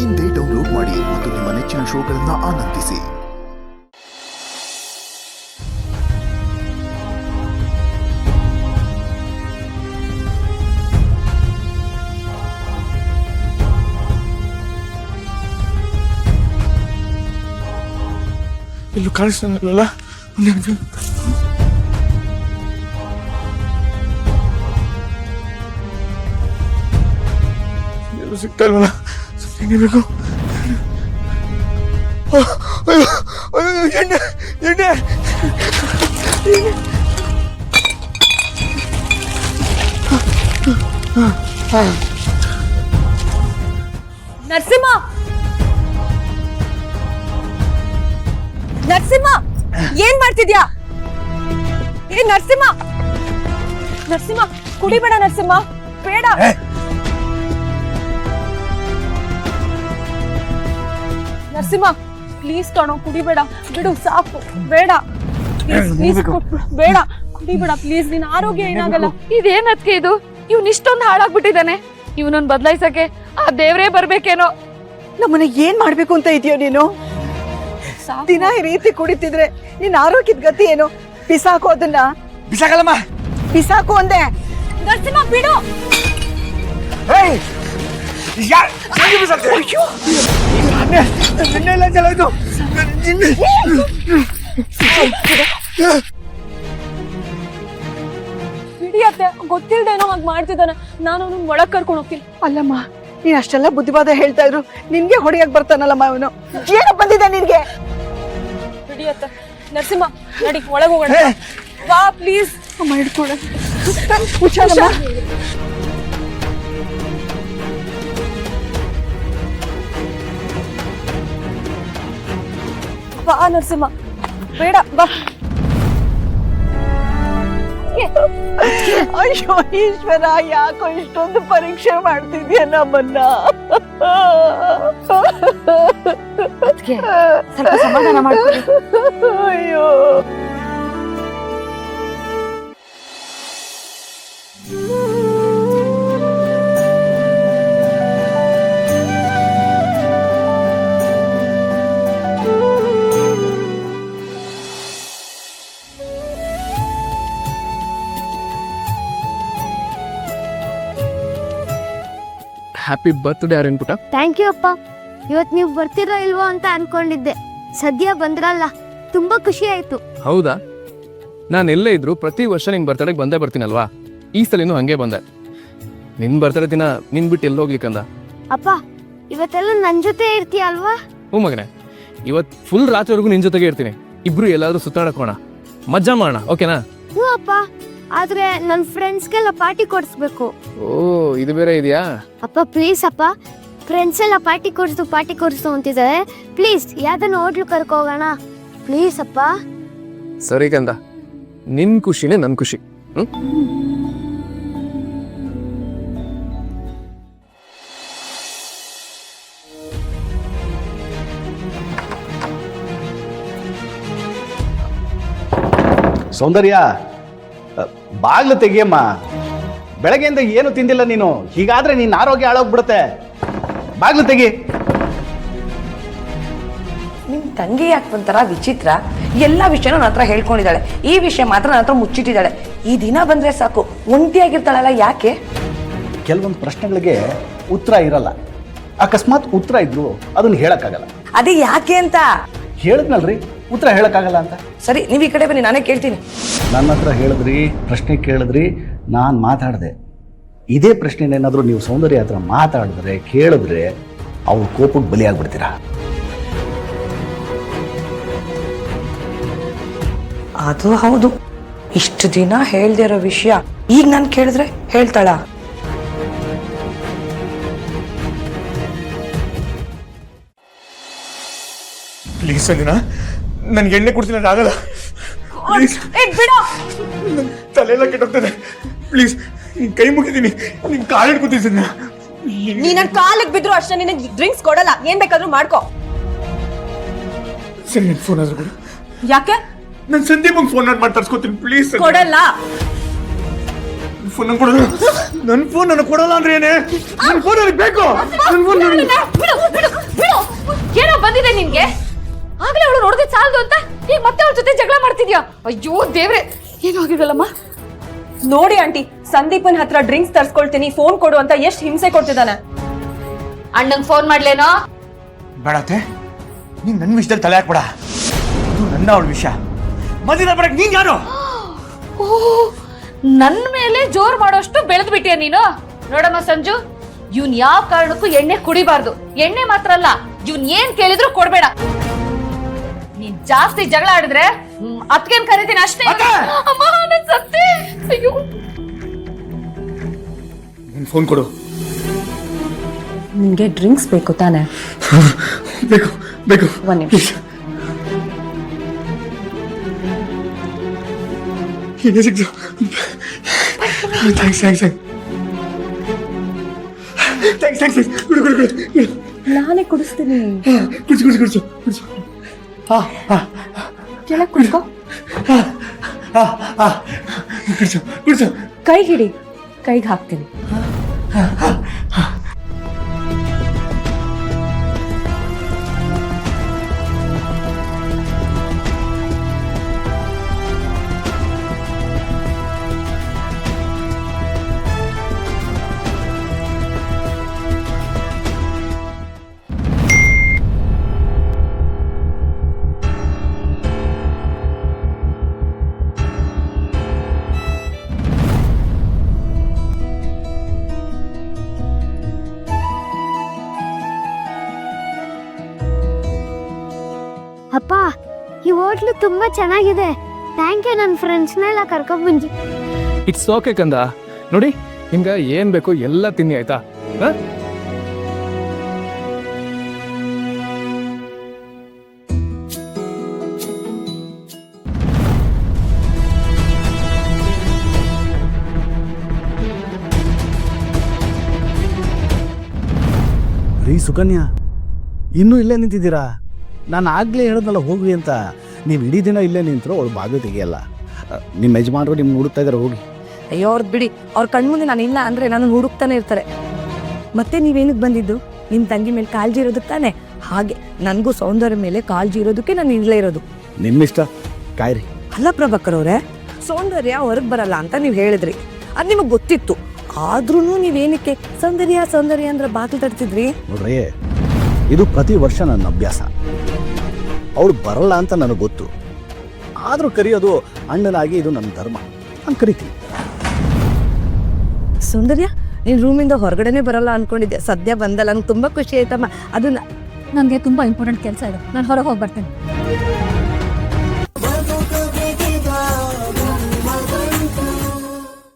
ಇಂದೇ ಡೌನ್ಲೋಡ್ ಮಾಡಿ ಮತ್ತು ನಿಮ್ಮ ನೆಚ್ಚಿನ ಶೋಗಳನ್ನು ಆನಂದಿಸಿ. ಇಲ್ಲೂ ಕಾಣಿಸ್ತಾನಲ್ಲ, ಎಲ್ಲೂ ಸಿಗ್ತಾ ಇಲ್ವಲ್ಲ, ಬೇಕು. ಎಣ್ಣೆ ಎಣ್ಣೆ ನರಸಿಂಹ, ನರಸಿಂಹ, ಏನ್ ಮಾಡ್ತಿದ್ಯಾ? ಏ ನರಸಿಂಹ, ನರಸಿಂಹ ಕುಡಿಬೇಡ ನರಸಿಂಹ, ಬೇಡ. ನರಸಿಂಹ ಪ್ಲೀಸ್ ಕಣೋ, ಕುಡಿಬೇಡ, ಬಿಡು ಸಾಕು, ಬೇಡ ಪ್ಲೀಸ್, ಬೇಡ ಕುಡಿಬೇಡ ಪ್ಲೀಸ್, ನಿನ್ ಆರೋಗ್ಯ ಏನಾಗಲ್ಲ. ಇದೇನತ್ಕೆ ಇದು? ಇವ್ನ ಇಷ್ಟೊಂದು ಹಾಳಾಗ್ಬಿಟ್ಟಿದ್ದಾನೆ. ಇವನನ್ನ ಬದಲಾಯಿಸಕ್ಕೆ ಆ ದೇವ್ರೇ ಬರ್ಬೇಕೇನೋ. ನಮ್ಮನ್ನ ಏನ್ ಮಾಡ್ಬೇಕು ಅಂತ ಇದೆಯೋ ನೀನು? ದಿನ ಈ ರೀತಿ ಕುಡಿತಿದ್ರೆ ನಿನ್ ಆರೋಗ್ಯದ ಗತಿ ಏನು? ಬಿಸಾಕು ಅದನ್ನ. ಬಿಸಾಕಲ್ಲಮ್ಮ, ಬಿಸಾಕು ಅಂದೆ. ನರಸಿಂಹ ಬಿಡು. ಎಣ್ಣೆಲ್ಲ ಚೆಲ್ಲೋದು. ಹಿಡಿಯತ್ತೆ, ಗೊತ್ತಿಲ್ದೇನೋ ಹಾಗೆ ಮಾಡ್ತಿದ್ದಾನೆ. ನಾನು ಅವನು ಒಳಗ್ ಕರ್ಕೊಂಡು ಹೋಗ್ತೀನಿ. ಅಲ್ಲಮ್ಮ, ನೀನ್ ಅಷ್ಟೆಲ್ಲ ಬುದ್ಧಿವಾದ ಹೇಳ್ತಾ ಇದ್ರು ನಿನ್ಗೆ ಹೊಡೆಯಕ್ ಬರ್ತಾನಲ್ಲಮ್ಮ ಅವನು. ಏನ ಬಂದಿದೆ ನಿನ್ಗೆ? ಹಿಡಿಯತ್ತೆ. ನರಸಿಂಹ ನಡಿ, ಒಳಗ್ ಹೋಗೋಣ ಬಾ ಪ್ಲೀಸ್. ಅಮ್ಮ ಹಿಡ್ಕೊಡ, ಹುಷಾರಮ್ಮ. ಬಾ ನರಸಿಂಹ, ಬೇಡ ಬಾ. ಅಯ್ಯೋ ಈಶ್ವರ, ಯಾಕೋ ಇಷ್ಟೊಂದು ಪರೀಕ್ಷೆ ಮಾಡ್ತಿದ್ಯಾ ನಮ್ಮನ್ನ? ಸ್ವಲ್ಪ ಸಮಾಧಾನ ಮಾಡ್ಕೊಳ್ಳಿ. ಅಯ್ಯೋ ಹ್ಯಾಪಿ ಬರ್ತ್ಡೇ ಅರೇನ್ ಪುಟ. ಥ್ಯಾಂಕ್ ಯು ಅಪ್ಪ. ಇವತ್ತು ನೀವು ಬರ್ತಿರೋ ಇಲ್ವೋ ಅಂತ ಅನ್ಕೊಂಡಿದ್ದೆ, ಸದ್ಯ ಬಂದ್ರಲ್ಲ, ತುಂಬಾ ಖುಷಿ ಆಯ್ತು. ಹೌದಾ? ನಾನು ಎಲ್ಲೇ ಇದ್ರು ಪ್ರತಿ ವರ್ಷ ನಿನ್ ಬರ್ತಡೆಗೆ ಬಂದೇ ಬರ್ತೀನಲ್ವಾ? ಈ ಸಲಿನೂ ಹಂಗೆ ಬಂದೆ. ನಿನ್ ಬರ್ತಡೇ ದಿನ ನಿನ್ ಬಿಟ್ಟು ಎಲ್ಲಿ ಹೋಗ್ಲಿಕ್ಕಂದ? ಅಪ್ಪ, ಇವತ್ತೆಲ್ಲ ನನ್ ಜೊತೆ ಇರ್ತೀಯ ಅಲ್ವಾ? ಹ್ಞೂ ಮಗನೆ, ಇವತ್ತು ಫುಲ್ ರಾತ್ರಿವರೆಗೂ ನಿನ್ ಜೊತೆಗೆ ಇರ್ತೀನಿ. ಇಬ್ರು ಎಲ್ಲಾದ್ರೂ ಸುತ್ತಾಡಕೋಣ, ಮಜಾ ಮಾಡೋಣ, ಓಕೆನಾ? ಹ್ಞೂ ಅಪ್ಪ, ಆದ್ರೆ ನನ್ನ ಫ್ರೆಂಡ್ಸ್ಗೆಲ್ಲ ಪಾರ್ಟಿ ಕೊಡಿಸ್ಬೇಕು. ಓ, ಇದು ಬೇರೆ ಇದೆಯಾ? ಅಪ್ಪ ಪ್ಲೀಸ್ ಅಪ್ಪ, ಫ್ರೆಂಡ್ಸ್ ಎಲ್ಲ ಪಾರ್ಟಿ ಕೊಡಿಸ್ತು ಅಂತಿದ್ದಾರೆ. ಪ್ಲೀಸ್ ಯಾವ್ದನ್ನ ಹೋಟ್ಲು ಕರ್ಕೋಗೋಣ ಪ್ಲೀಸ್ ಅಪ್ಪ. ಸರಿ ಕಂದ, ನಿನ್ ಖುಷಿನೇ ನನ್ ಖುಷಿ. ಸೌಂದರ್ಯ, ಬಾಗ್ಲು ತೆಗಿಯಮ್ಮ. ಬೆಳಗ್ಗೆಯಿಂದ ಏನು ತಿಂದಿಲ್ಲ ನೀನು. ಹೀಗಾದ್ರೆ ನಿನ್ನ ಆರೋಗ್ಯ ಹಾಳೋಗ್ಬಿಡುತ್ತೆ. ಬಾಗ್ಲು ತೆಗಿ. ನಿಮ್ ತಂಗಿ ಯಾಕೆ ಒಂಥರ ವಿಚಿತ್ರ? ಎಲ್ಲಾ ವಿಷಯನೂ ನನ್ನ ಹತ್ರ ಹೇಳ್ಕೊಂಡಿದ್ದಾಳೆ, ಈ ವಿಷಯ ಮಾತ್ರ ನನ್ನ ಹತ್ರ ಮುಚ್ಚಿಟ್ಟಿದ್ದಾಳೆ. ಈ ದಿನ ಬಂದ್ರೆ ಸಾಕು ಒಂಟಿಯಾಗಿರ್ತಾಳಲ್ಲ, ಯಾಕೆ? ಕೆಲವೊಂದು ಪ್ರಶ್ನೆಗಳಿಗೆ ಉತ್ತರ ಇರಲ್ಲ. ಅಕಸ್ಮಾತ್ ಉತ್ತರ ಇದ್ರು ಅದನ್ನ ಹೇಳಕ್ಕಾಗಲ್ಲ. ಅದೇ ಯಾಕೆ ಅಂತ ಹೇಳಿದ್ನಲ್ರಿ, ಉತ್ತರ ಹೇಳಕ್ಕಾಗಲ್ಲ ಅಂತ. ಸರಿ, ನೀವು ಈ ಕಡೆ ಬನ್ನಿ, ನಾನೇ ಕೇಳ್ತೀನಿ. ನನ್ನ ಹತ್ರ ಹೇಳಿದ್ರಿ, ಪ್ರಶ್ನೆ ಕೇಳಿದ್ರಿ, ನಾನು ಮಾತಾಡಿದೆ. ಇದೇ ಪ್ರಶ್ನೆನೇನಾದರೂ ನೀವು ಸೌಂದರ್ಯ ಹತ್ರ ಮಾತಾಡಿದ್ರೆ, ಕೇಳಿದ್ರೆ ಅವ್ರ ಕೋಪಕ್ಕೆ ಬಲಿಯಾಗ್ಬಿಡ್ತೀರಾ. ಅದು ಹೌದು, ಇಷ್ಟು ದಿನ ಹೇಳ್ದೇ ಇರೋ ವಿಷಯ ಈಗ ನಾನು ಕೇಳಿದ್ರೆ ಹೇಳ್ತಾಳ? ಪ್ಲೀಸ್ ಅಲ್ಲಿನ, ನನ್ಗೆ ಎಣ್ಣೆ ಕುಡ್ತೀನಿ, ಆಗಲ್ಲ ಪ್ಲೀಸ್. ತಲೆಯೆಲ್ಲ ಕೆಟ್ಟೋಗ್ತದೆ. ಪ್ಲೀಸ್ ನಿನ್ ಕೈ ಮುಗಿದೀನಿ, ನಿನ್ ಕಾಲು ಹಿಡ್ಕೊತಿದ್ದೀನಿ. ನೀ ನನ್ ಕಾಲಿಗೆ ಬಿದ್ರು ಅಷ್ಟೇ, ನಿನಗೆ ಡ್ರಿಂಕ್ಸ್ ಕೊಡಲ್ಲ. ಏನ್ ಬೇಕಾದ್ರೂ ಮಾಡ್ಕೋ. ಸರಿ, ನನ್ ಫೋನ್ ಆದ್ರೂ ಕೊಡು. ಯಾಕೆ? ನನ್ ಸಂದೀಪಂಗ್ ಫೋನ್ ಮಾಡಿ ತರ್ಸ್ಕೊತೀನಿ ಪ್ಲೀಸ್. ಕೊಡಲ್ಲ. ಫೋನ್ ಕೊಡಲ್ಲ. ನನ್ ಫೋನ್ ನನಗೆ ಕೊಡಲ್ಲ ಅಂದ್ರೆ ಏನೇ? ನನ್ ಫೋನ್ ನನಗೆ ಬೇಕು. ನನ್ ಫೋನ್ ಏನಾಗಿದೆ ನಿನ್ಗೆ? ಆಗ್ಲೇ ಅವಳು ನೋಡಿದ್ರೆ ಸಾಲದು ಅಂತ ಈಗ ಮತ್ತೆ ಅವಳ ಜೊತೆ ಜಗಳ ಮಾಡ್ತಿದ್ಯಾ? ಅಯ್ಯೋ ದೇವ್ರೆ, ಏನೂ ಆಗಿರಲ್ಲಮ್ಮ. ನೋಡಿ ಆಂಟಿ, ಸಂದೀಪನ್ ಹತ್ರ ಡ್ರಿಂಕ್ಸ್ ತರ್ಸ್ಕೊಳ್ತೀನಿ, ಫೋನ್ ಕೊಡು ಅಂತ ಎಷ್ಟು ಹಿಂಸೆ ಕೊಡ್ತಿದ್ದಾನೆ. ಅಣ್ಣಂಗ್ ಫೋನ್ ಮಾಡ್ಲೇನೋ? ಬೇಡತ್ತೆ, ನೀನ್ ನನ್ನ ವಿಷಯದಲ್ಲಿ ತಲೆ ಹಾಕ್ಬೇಡ. ಇದು ನನ್ನ ಅವಳ ವಿಷಯ. ಮದುವೆ ಬರಕ್ ನೀನ್ ಯಾರು? ಓ, ನನ್ ಮೇಲೆ ಜೋರ್ ಮಾಡೋಷ್ಟು ಬೆಳೆದ್ ಬಿಟ್ಟಿಯ ನೀನು. ನೋಡಮ್ಮ ಸಂಜು, ಇವ್ನ್ ಯಾವ ಕಾರಣಕ್ಕೂ ಎಣ್ಣೆ ಕುಡಿಬಾರ್ದು. ಎಣ್ಣೆ ಮಾತ್ರ ಅಲ್ಲ, ಇವ್ನ್ ಏನ್ ಕೇಳಿದ್ರು ಕೊಡ್ಬೇಡ. ನೀನ್ ಜಾಸ್ತಿ ಜಗಳ ಆಡಿದ್ರೆ ಅತ್ಗೆನ್ ಕರೀತೀನಿ ಅಷ್ಟೇ. ಅಮ್ಮ, ನಾನ್ ಸತ್ತೆ. ಅಯ್ಯೋ, ನಿನ್ ಫೋನ್ ಕೊಡು. ನಿನ್ಗೆ ಡ್ರಿಂಕ್ಸ್ ಬೇಕು ತಾನೆ? ಬೇಕು ಬೇಕು. ಒಂದ್ ನಿಮಿಷ. ನಾನೇ ಕುಡಿಸ್ತೀನಿ. ಕೆಳಗ್ ಕುಡ್ಕೋ. ಕೈ ಹಿಡಿ, ಕೈಗೆ ಹಾಕ್ತೀನಿ. ಅಪ್ಪ, ಈ ಹೋಟ್ಲು ತುಂಬಾ ಚೆನ್ನಾಗಿದೆ. ಥ್ಯಾಂಕ್ ಯು, ನನ್ನ ಫ್ರೆಂಡ್ಸ್ನೆಲ್ಲ ಕರ್ಕೊಂಡ್ ಬಂದಿ. ಇಟ್ಸ್ ಓಕೆ ಕಂದ. ನೋಡಿ, ನಿಮ್ಗೆ ಏನ್ ಬೇಕು ಎಲ್ಲ ತಿನ್ನಿ, ಆಯ್ತಾ? ರೀ ಸುಕನ್ಯಾ, ಇನ್ನೂ ಇಲ್ಲೇ ನಿಂತಿದ್ದೀರಾ? ನಾನು ಆಗ್ಲೇ ಹೇಳೋದಲ್ಲ ಹೋಗ್ರಿ ಅಂತ. ನೀವು ಇಡೀ ದಿನ ಇಲ್ಲೇ ನಿಂತರು ಅವಳು ಬಾಗಿಲು ತೆಗಿಯಲ್ಲ. ನಿಮ್ಮ ಯಜಮಾನರು ನಿಮ್ಗೆ ಹುಡುಕ್ತಾ ಇದ್ದಾರೆ, ಹೋಗಿ. ಅಯ್ಯೋ ಅವ್ರದ್ದು ಬಿಡಿ, ಅವ್ರ ಕಣ್ಮುಂದೆ ನಾನು ಇಲ್ಲ ಅಂದ್ರೆ ನಾನು ಹುಡುಕ್ತಾನೆ ಇರ್ತಾರೆ. ಮತ್ತೆ ನೀವೇನಕ್ಕೆ ಬಂದಿದ್ದು? ನಿಮ್ಮ ತಂಗಿ ಮೇಲೆ ಕಾಳಜಿ ಇರೋದಕ್ಕೆ ತಾನೆ. ಹಾಗೆ ನನಗೂ ಸೌಂದರ್ಯ ಮೇಲೆ ಕಾಳಜಿ ಇರೋದಕ್ಕೆ ನಾನು ಇಲ್ಲೇ ಇರೋದು. ನಿಮ್ಮಿಷ್ಟ, ಕಾಯ್ರಿ. ಅಲ್ಲ ಪ್ರಭಾಕರ್ ಅವರೇ, ಸೌಂದರ್ಯ ಹೊರಗೆ ಬರಲ್ಲ ಅಂತ ನೀವು ಹೇಳಿದ್ರಿ, ಅದು ನಿಮಗೆ ಗೊತ್ತಿತ್ತು. ಆದ್ರೂ ನೀವೇನಕ್ಕೆ ಸೌಂದರ್ಯ ಸೌಂದರ್ಯ ಅಂದ್ರೆ ಬಾಗಿಲು ತಡ್ತಿದ್ರಿ? ನೋಡ್ರಿ, ಇದು ಪ್ರತಿ ವರ್ಷ ನನ್ನ ಅಭ್ಯಾಸ. ಅವಳು ಬರಲ್ಲ ಅಂತ ನನಗೆ ಗೊತ್ತು, ಆದರೂ ಕರೆಯೋದು ಅಣ್ಣನಾಗಿ ಇದು ನನ್ನ ಧರ್ಮ. ನಾನು ಕರಿತೀನಿ. ಸೌಂದರ್ಯ, ನೀನು ರೂಮಿಂದ ಹೊರಗಡೆನೆ ಬರಲ್ಲ ಅನ್ಕೊಂಡಿದ್ದೆ, ಸದ್ಯ ಬಂದಲ್ಲ. ನಂಗೆ ತುಂಬಾ ಖುಷಿ ಆಯ್ತಮ್ಮ. ಅದನ್ನ ನನಗೆ ತುಂಬಾ ಇಂಪಾರ್ಟೆಂಟ್ ಕೆಲಸ ಇದೆ, ನಾನು ಹೊರಗೆ ಹೋಗಿ ಬರ್ತೇನೆ.